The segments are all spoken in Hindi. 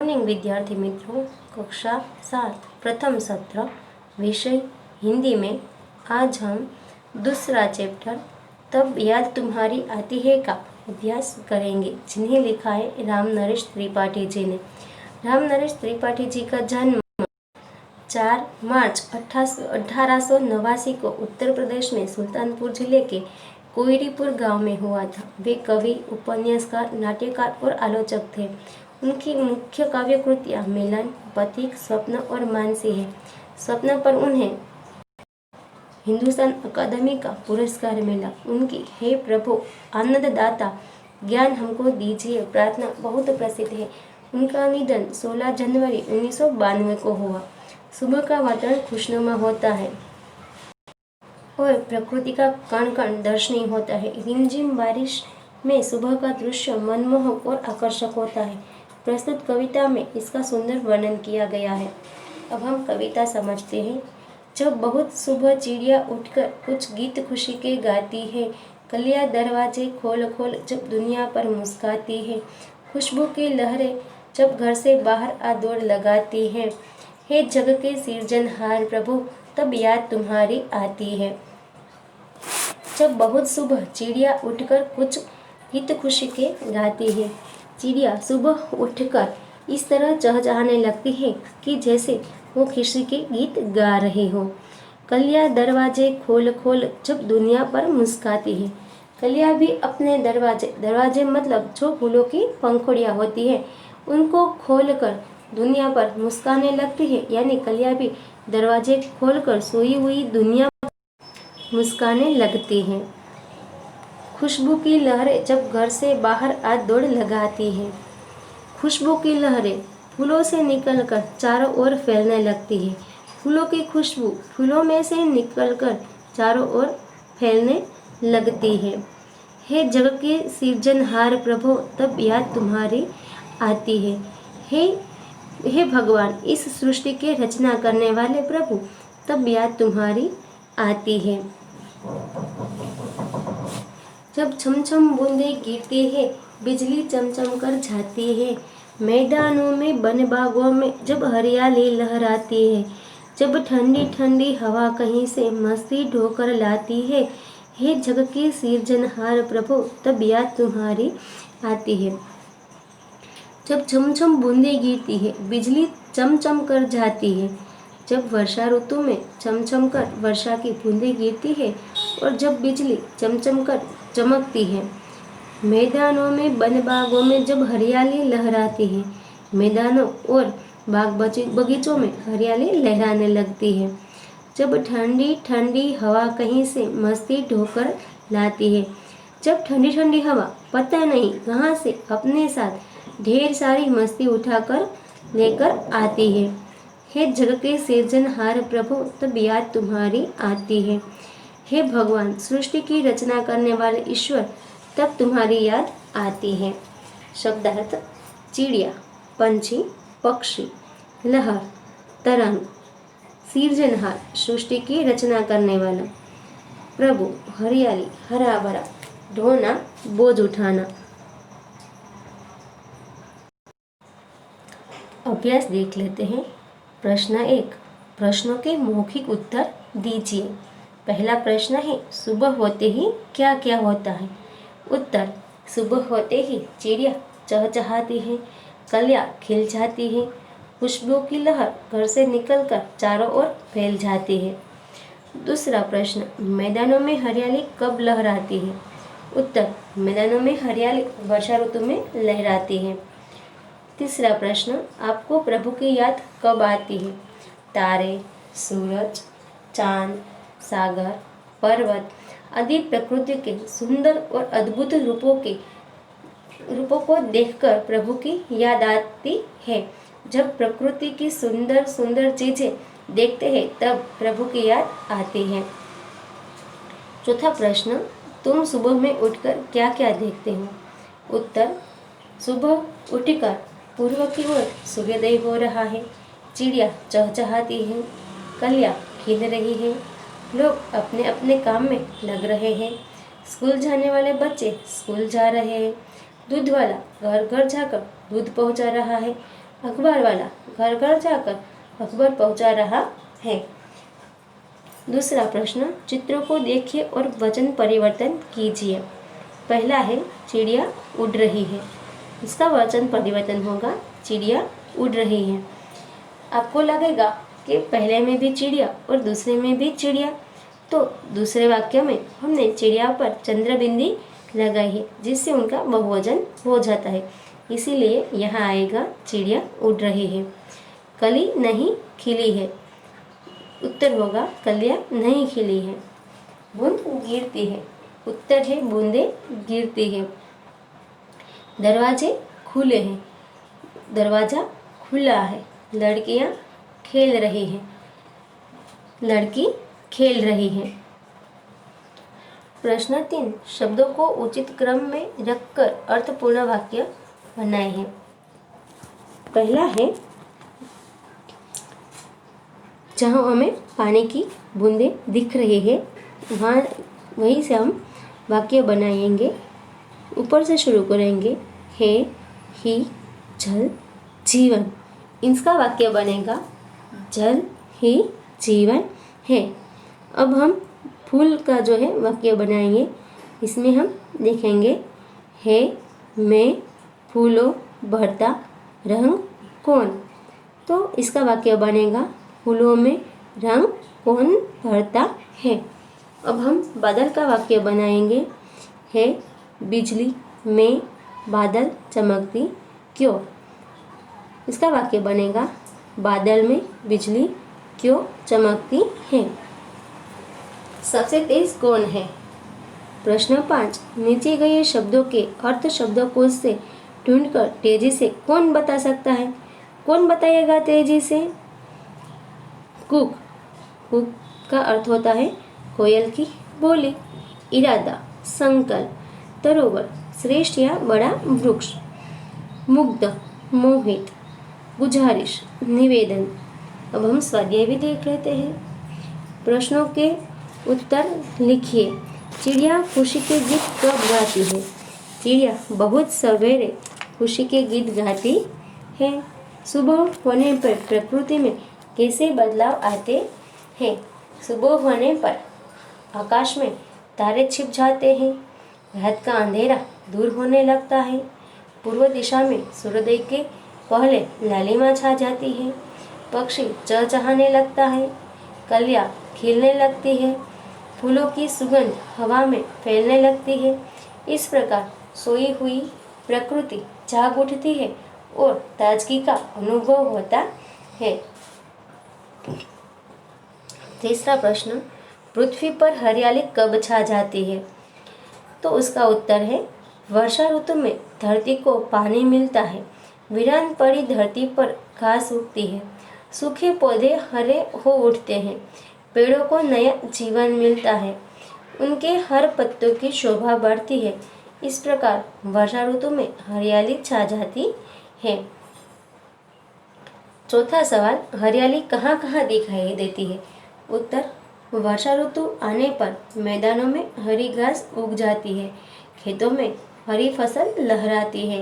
मॉर्निंग विद्यार्थी मित्रों, कक्षा 7 प्रथम सत्र विषय हिंदी में आज हम दूसरा चैप्टर तब याद तुम्हारी आती है का अभ्यास करेंगे, जिन्हें लिखा है राम नरेश त्रिपाठी जी ने। राम नरेश त्रिपाठी जी का जन्म 4 मार्च 1889 को उत्तर प्रदेश में सुल्तानपुर जिले के कोयरीपुर गांव में हुआ था। वे कवि, उपन्यासकार, नाट्यकार और आलोचक थे। उनकी मुख्य काव्य कृतियाँ मिलन, पथिक, स्वप्न और मानसी है। स्वप्न पर उन्हें हिंदुस्तान अकादमी का पुरस्कार मिला। उनकी हे प्रभु आनंददाता ज्ञान हमको दीजिए प्रार्थना बहुत प्रसिद्ध है। उनका निधन 16 जनवरी 1992 को हुआ। सुबह का वातावरण खुशनुमा होता है और प्रकृति का कण कण दर्शनीय होता है। रिमझिम बारिश में सुबह का दृश्य मनमोहक और आकर्षक होता है। प्रस्तुत कविता में इसका सुंदर वर्णन किया गया है। अब हम कविता समझते हैं। जब बहुत सुबह चिड़िया उठकर कुछ गीत खुशी के गाती है, कलियां दरवाजे खोल खोल जब दुनिया पर मुस्काती है, खुशबू की लहरें जब घर से बाहर आ दौड़ लगाती है, हे जग के सृजनहार प्रभु तब याद तुम्हारी आती है। जब बहुत सुबह चिड़िया उठकर कुछ गीत खुशी के गाती है, चिड़िया सुबह उठकर इस तरह चहचहाने लगती है कि जैसे वो खुशी के गीत गा रही हो। कलियां दरवाजे खोल खोल जब दुनिया पर मुस्काती है, कलियां भी अपने दरवाजे मतलब जो फूलों की पंखुड़ियां होती है उनको खोलकर दुनिया पर मुस्काने लगती है, यानी कलियां भी दरवाजे खोलकर सोई हुई दुनिया पर मुस्काने लगती हैं। खुशबू की लहरें जब घर से बाहर आ दौड़ लगाती है, खुशबू की लहरें फूलों से निकलकर चारों ओर फैलने लगती है। फूलों की खुशबू फूलों में से निकलकर चारों ओर फैलने लगती है। हे जग के सृजनहार प्रभु तब याद तुम्हारी आती है। हे भगवान इस सृष्टि के रचना करने वाले प्रभु तब याद तुम्हारी आती है। जब छमछम बूंदे गिरती है, बिजली चमचम कर जाती है, मैदानों में वन बागों में जब हरियाली लहराती है, जब ठंडी ठंडी हवा कहीं से मस्ती ढोकर लाती है, हे जग के सृजनहार प्रभु तब याद तुम्हारी आती है। जब छमछम बूंदे गिरती है, बिजली चमचम कर जाती है, जब वर्षा ऋतु में चमचम कर वर्षा की बूंदें गिरती है और जब बिजली चमचम कर चमकती है, मैदानों में वन बागों में जब हरियाली लहराती है, मैदानों और बाग बगीचों में हरियाली लहराने लगती है, जब ठंडी ठंडी हवा कहीं से मस्ती ढोकर लाती है, जब ठंडी ठंडी हवा पता नहीं कहाँ से अपने साथ ढेर सारी मस्ती उठाकर लेकर आती है। हे जग के सृजनहार प्रभु तब याद तुम्हारी आती है। हे भगवान सृष्टि की रचना करने वाले ईश्वर तब तुम्हारी याद आती है। शब्दार्थ: चिड़िया, पंछी, पक्षी, लहर, तरंग, सृजनहार सृष्टि की रचना करने वाला, प्रभु हरियाली, हरा भरा, ढोना, बोझ उठाना। अभ्यास देख लेते हैं। प्रश्न 1, प्रश्नों के मौखिक उत्तर दीजिए। पहला प्रश्न है, सुबह होते ही क्या क्या होता है? उत्तर: सुबह होते ही चिड़िया चहचहाती है, कलियां खिल जाती है, खुशबू की लहर घर से निकलकर चारों ओर फैल जाती है। दूसरा प्रश्न, मैदानों में हरियाली कब लहराती है? उत्तर: मैदानों में हरियाली वर्षा ऋतु में लहराती है। तीसरा प्रश्न, आपको प्रभु की याद कब आती है? तारे, सूरज, चांद, सागर, पर्वत आदि प्रकृति के सुंदर और अद्भुत रूपों को देखकर प्रभु की याद आती है। जब प्रकृति की सुंदर सुंदर चीजें देखते हैं तब प्रभु की याद आती है। चौथा प्रश्न, तुम सुबह में उठकर क्या क्या देखते हो? उत्तर: सुबह उठकर पूर्व की ओर सूर्योदय हो रहा है, चिड़िया चहचहाती है, कलियां खिल रही है, लोग अपने अपने काम में लग रहे हैं, स्कूल जाने वाले बच्चे स्कूल जा रहे हैं, दूध वाला घर घर जाकर दूध पहुंचा रहा है, अखबार वाला घर घर जाकर अखबार पहुंचा रहा है। दूसरा प्रश्न, चित्रों को देखिए और वचन परिवर्तन कीजिए। पहला है चिड़िया उड़ रही है। इसका वचन परिवर्तन होगा चिड़िया उड़ रही है। आपको लगेगा कि पहले में भी चिड़िया और दूसरे में भी चिड़िया, तो दूसरे वाक्य में हमने चिड़िया पर चंद्र बिंदी लगाई है जिससे उनका बहुवचन हो जाता है। इसीलिए यहाँ आएगा चिड़िया उड़ रही है। कली नहीं खिली है। उत्तर होगा कलियाँ नहीं खिली है। बूंद गिरती है। उत्तर है बूंदे गिरती है। दरवाजे खुले हैं। दरवाजा खुला है। लड़कियाँ खेल रही हैं। लड़की खेल रही है। प्रश्न 3, शब्दों को उचित क्रम में रखकर अर्थपूर्ण वाक्य बनाए हैं। पहला है, जहाँ हमें पानी की बूंदें दिख रही है वहाँ वहीं से हम वाक्य बनाएंगे। ऊपर से शुरू करेंगे। है, ही, जल, जीवन। इसका वाक्य बनेगा जल ही जीवन है। अब हम फूल का जो है वाक्य बनाएंगे। इसमें हम देखेंगे है में फूलों भरता रंग कौन। तो इसका वाक्य बनेगा फूलों में रंग कौन भरता है। अब हम बादल का वाक्य बनाएंगे। है बिजली में बादल चमकती क्यों। इसका वाक्य बनेगा बादल में बिजली क्यों चमकती है। सबसे तेज कौन है। प्रश्न 5, नीचे गए शब्दों के अर्थ शब्दकोश से ढूंढकर तेजी से कौन बता सकता है। कौन बताएगा तेजी से। कुक। कुक का अर्थ होता है कोयल की बोली। इरादा, संकल्प, तरोवर, श्रेष्ठ या बड़ा वृक्ष। मुग्ध, मोहित, गुजारिश, निवेदन। अब हम स्वाध्याय भी देख लेते हैं। प्रश्नों के उत्तर लिखिए। चिड़िया खुशी के गीत कब गाती है। चिड़िया बहुत सवेरे खुशी के गीत गाती है। सुबह होने पर प्रकृति में कैसे बदलाव आते हैं। सुबह होने पर आकाश में तारे छिप जाते हैं। रात का अंधेरा दूर होने लगता है। पूर्व दिशा में सूर्योदय के पहले लालिमा छा जाती है। पक्षी चहचहाने लगता है। कलियाँ खिलने लगती है। फूलों की सुगंध हवा में फैलने लगती है। इस प्रकार सोई हुई प्रकृति जाग उठती है और ताजगी का अनुभव होता है। तीसरा प्रश्न, पृथ्वी पर हरियाली कब छा जाती है। तो उसका उत्तर है वर्षा ऋतु में धरती को पानी मिलता है। वीरान पड़ी धरती पर घास उगती है। सूखे पौधे हरे हो उठते हैं। पेड़ों को नया जीवन मिलता है। उनके हर पत्तों की शोभा बढ़ती है। इस प्रकार वर्षा ऋतु में हरियाली छा जाती है। चौथा सवाल, हरियाली कहाँ कहाँ दिखाई देती है। उत्तर, वर्षा ऋतु आने पर मैदानों में हरी घास उग जाती है। खेतों में हरी फसल लहराती है।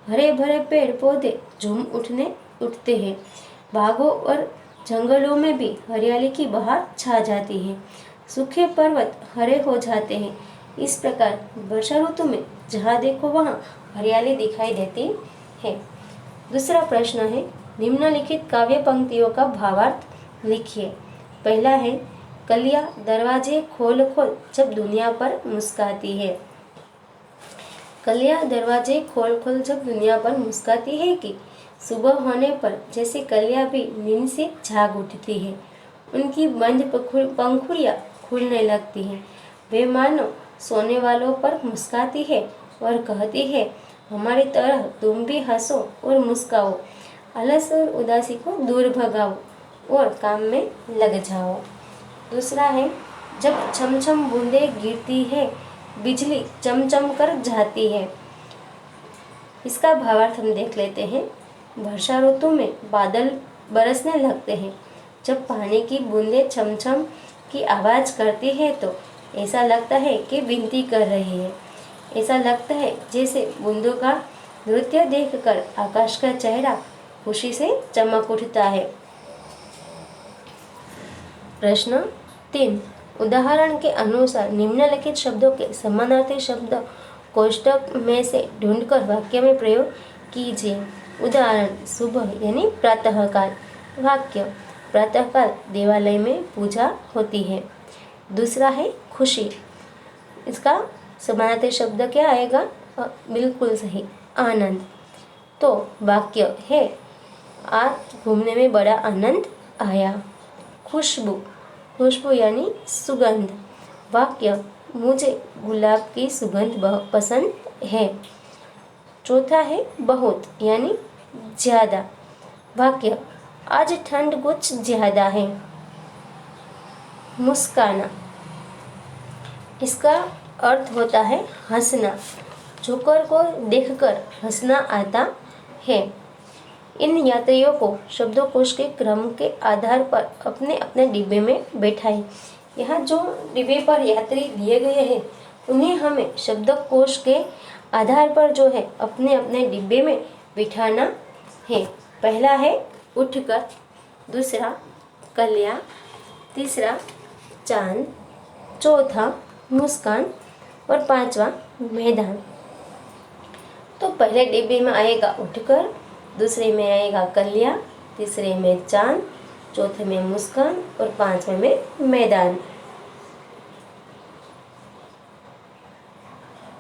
हरे भरे पेड़ पौधे झूम उठते हैं। बागों और जंगलों में भी हरियाली की बहार छा जाती है। सूखे पर्वत हरे हो जाते हैं। इस प्रकार वर्षा ऋतु में जहाँ देखो वहाँ हरियाली दिखाई देती है। दूसरा प्रश्न है, निम्नलिखित काव्य पंक्तियों का भावार्थ लिखिए। पहला है, कलियाँ दरवाजे खोल खोल जब दुनिया पर मुस्काती है। कलियाँ दरवाजे खोल खोल जब दुनिया पर मुस्काती है कि सुबह होने पर जैसे कलियाँ भी नींद से जाग उठती है। उनकी बंद पंखुड़ियाँ खुलने लगती हैं। वे मानो सोने वालों पर मुस्काती है और कहती है, हमारी तरह तुम भी हंसो और मुस्काओ। आलस और उदासी को दूर भगाओ और काम में लग जाओ। दूसरा है, जब छमछम बूंदें गिरती है बिजली चमचम कर जाती है। इसका भावार्थ हम देख लेते हैं। वर्षा ऋतु में बादल बरसने लगते हैं। जब पानी की बूंदें छमछम की आवाज़ करती है तो ऐसा लगता है कि विनती कर रही है। ऐसा लगता है जैसे बूंदों का नृत्य देखकर आकाश का चेहरा खुशी से चमक उठता है। प्रश्न 3, उदाहरण के अनुसार निम्नलिखित शब्दों के समानार्थी शब्द कोष्टक में से ढूंढकर वाक्य में प्रयोग कीजिए। उदाहरण, सुबह यानी प्रातःकाल। वाक्य, प्रातःकाल देवालय में पूजा होती है। दूसरा है खुशी, इसका समानार्थी शब्द क्या आएगा? बिल्कुल सही, आनंद। तो वाक्य है, आज घूमने में बड़ा आनंद आया। खुशबू, खुशबू यानी सुगंध। वाक्य, मुझे गुलाब की सुगंध बहुत पसंद है। चौथा है बहुत यानी ज़्यादा। वाक्य, आज ठंड कुछ ज़्यादा है। मुस्काना, इसका अर्थ होता है हंसना। जोकर को देखकर हंसना आता है। इन यात्रियों को शब्दकोश के क्रम के आधार पर अपने अपने डिब्बे में बैठाएं। यहाँ जो डिब्बे पर यात्री दिए गए हैं उन्हें हमें शब्दकोश के आधार पर जो है अपने अपने डिब्बे में बिठाना है। पहला है उठकर, दूसरा कलियाँ, तीसरा चांद, चौथा मुस्कान और पांचवा मैदान। तो पहले डिब्बे में आएगा उठकर, दूसरे में आएगा कलियाँ, तीसरे में चांद, चौथे में मुस्कान और पांचवे में मैदान।